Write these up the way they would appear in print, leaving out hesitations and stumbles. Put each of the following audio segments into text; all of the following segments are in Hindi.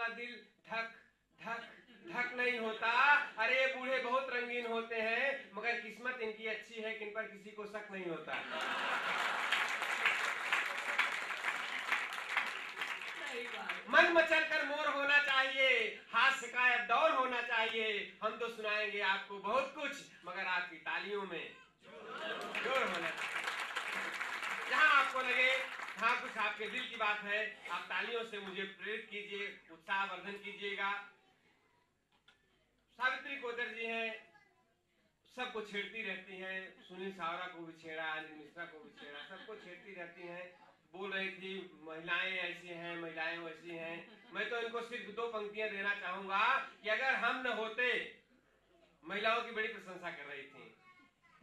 तुम्हारा दिल धक धक धक नहीं होता? अरे ये बूढ़े बहुत रंगीन होते हैं, मगर किस्मत इनकी अच्छी है कि इन पर किसी को शक नहीं होता। मन मचल कर मोर होना चाहिए, हास्य का अब दौर होना चाहिए। हम तो सुनाएंगे आपको बहुत कुछ, मगर आपकी तालियों में जोर होना चाहिए। जहां आपको लगे, हाँ कुछ आपके दिल की बात है, आप तालियों से मुझे प्रेरित कीजिए, उत्साहवर्धन कीजिएगा। सावित्री कोतर जी हैं, सबको छेड़ती रहती हैं, सुनील सावरा को भी छेड़ा, अनिल मिश्रा को भी छेड़ा, सबको छेड़ती रहती हैं। बोल रही थी महिलाएं ऐसी हैं, महिलाएं वैसी हैं। मैं तो इनको सिर्फ 2 पंक्तियां देना चाहूंगा कि अगर हम न होते, महिलाओं की बड़ी प्रशंसा कर रही थी,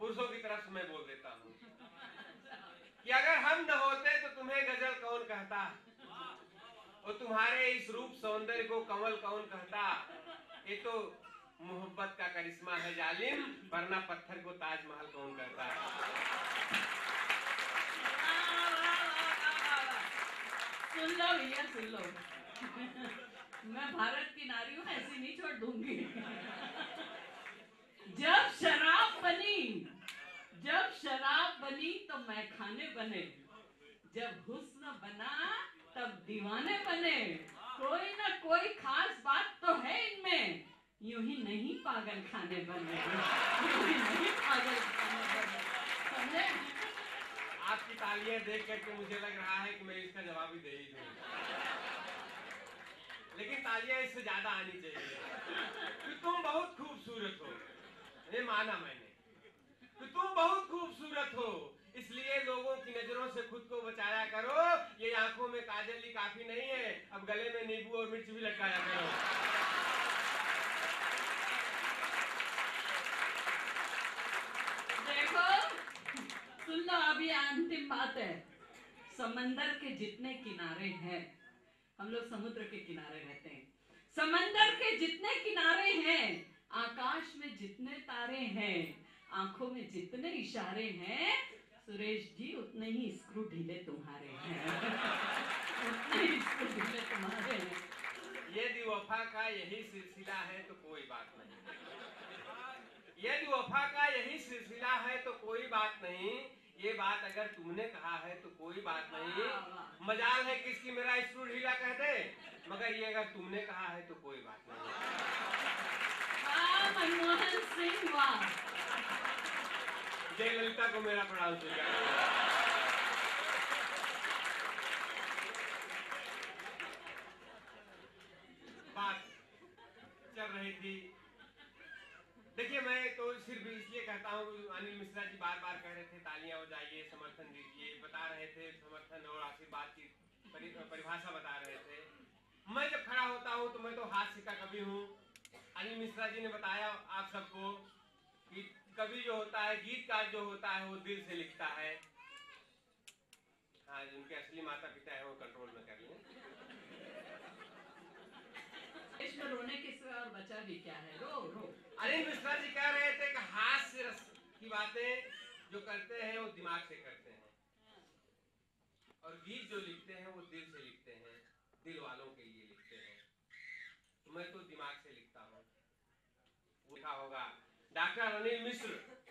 पुरुषों की तरफ से मैं बोल देता हूँ कि अगर हम न होते तो तुम्हें गजल कौन कहता, और तुम्हारे इस रूप सौंदर्य को कमल कौन कहता। ये तो मोहब्बत का करिश्मा है जालिम, वरना पत्थर को ताजमहल कौन कहता है। सुन लो भैया, सुन लो। मैं भारत की नारी हूँ, ऐसी नहीं छोड़ दूंगी। जब शराब बनी तो मैं खाने बने, जब हुस्न बना तब दीवाने बने। कोई ना कोई खास बात तो है इनमें, यूं ही नहीं पागल खाने बने, यूं ही नहीं पागल खाने बने। समझे? आपकी तालियां देख करके मुझे लग रहा है कि मैं इसका जवाब ही दे ही दूं, लेकिन तालियां इससे ज्यादा आनी चाहिए कि तुम बहुत खूबसूरत हो। ये माना मैंने कि तुम बहुत खूबसूरत हो, इसलिए लोगों की नजरों से खुद को बचाया करो। ये आंखों में काजल ही काफी नहीं है, अब गले में नींबू और मिर्च भी लटकाया करो। देखो सुन लो, अभी अंतिम बात है। समंदर के जितने किनारे हैं, हम लोग समुद्र के किनारे रहते हैं, समंदर के जितने किनारे हैं, आकाश में जितने तारे हैं, आंखों में जितने इशारे हैं, सुरेश जी उतने ही स्क्रू ढीले तुम्हारे हैं। उतने ही स्क्रू ढीले तुम्हारे हैं। यदि वफा का यही सिलसिला है तो कोई बात नहीं, यदि वफा का यही सिलसिला है तो कोई बात नहीं। ये बात अगर तुमने कहा है तो कोई बात नहीं। मजाल है किसकी मेरा स्क्रू ढीला कह दे, मगर ये अगर तुमने कहा है तो कोई बात नहीं। मनमोहन सिंह, वाह। जयललिता को मेरा प्रणाम स्वीकार। बात चल रही थी, देखिए मैं तो सिर्फ इसलिए कहता हूँ, अनिल मिश्रा जी बार बार कह रहे थे तालियां बजाइए, समर्थन दीजिए, बता रहे थे समर्थन और आशीर्वाद की परिभाषा बता रहे थे। मैं जब खड़ा होता हूँ तो मैं तो हास्य का कवि हूँ। अनिल मिश्रा जी ने बताया आप सबको कि कवि जो होता है, गीतकार जो होता है, वो दिल से लिखता है। हाँ, जिनके असली माता पिता है वो कंट्रोल में कर लें। इसमें रोने के सिवा और बचा भी क्या है, रो रो। अनिल मिश्रा जी कह रहे थे कि हास्य रस की बातें जो करते हैं वो दिमाग से करते हैं, और गीत जो लिखते हैं वो दिल से लिखते हैं, दिल वालों के लिए लिखते हैं। तो मैं तो दिमाग से लिखता हूँ। लिखा होगा डॉक्टर अनिल मिश्र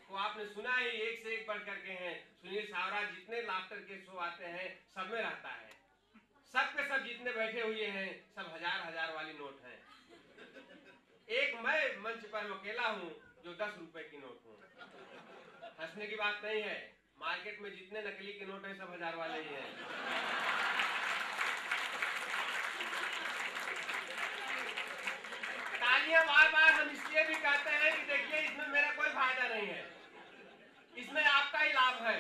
को आपने सुना ही, एक से एक बढ़ करके हैं। सुनील सावरा जितने लाफ्टर के शो आते हैं सब में रहता है, सब के सब जितने बैठे हुए हैं सब हजार वाली नोट हैं। एक मैं मंच पर अकेला हूँ जो 10 रुपए की नोट हूँ। हंसने की बात नहीं है, मार्केट में जितने नकली के नोट हैं सब 1000 वाले ही हैं। तालियां बार बार हम इसलिए भी कहते हैं कि देखिए इसमें मेरा कोई फायदा नहीं है, इसमें आपका ही लाभ है।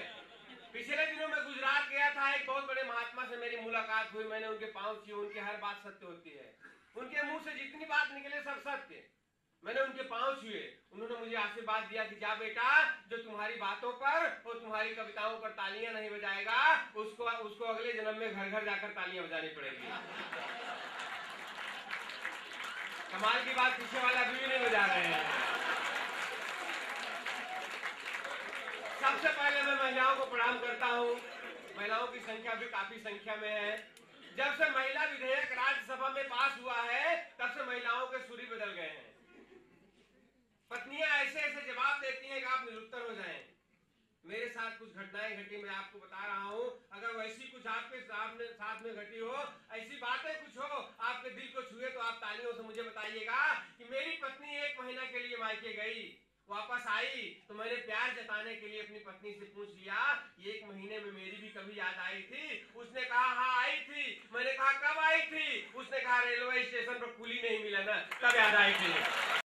पिछले दिनों में गुजरात गया था, एक बहुत बड़े महात्मा से मेरी मुलाकात हुई। मैंने उनके पांव छुए, उनकी हर बात सत्य होती है, उनके मुंह से जितनी बात निकले सब सत्य। मैंने उनके पांव छुए, उन्होंने मुझे आशीर्वाद दिया कि जा बेटा, जो तुम्हारी बातों पर और तुम्हारी कविताओं पर तालियां नहीं बजाएगा उसको अगले जन्म में घर घर जाकर तालियां बजानी पड़ेगी। कमाल की बात, पीछे वाला अभी भी नहीं बजा रहे हैं। सबसे पहले मैं महिलाओं को प्रणाम करता हूँ। महिलाओं की संख्या भी काफी संख्या में है। जब से महिला विधेयक राज्यसभा में पास हुआ है तब से महिलाओं के सुर ही बदल गए हैं। पत्नियां ऐसे ऐसे जवाब देती हैं कि आप निरुत्तर हो जाएं। मेरे साथ कुछ घटनाएं घटी, मैं आपको बता रहा हूं। अगर वैसी कुछ आपके साथ में घटी हो, ऐसी बातें कुछ हो, आपके दिल को छुए, तो आप तालियों से मुझे बताइएगा कि मेरी पत्नी 1 महीना के लिए मायके गई, वापस आई तो मैंने प्यार जताने के लिए अपनी पत्नी से पूछ लिया कि 1 महीने में मेरी भी कभी याद आई थी? उसने कहा हाँ आई थी। मैंने कहा कब आई थी? उसने कहा रेलवे स्टेशन पर कुली नहीं मिला ना, तब याद आई थी।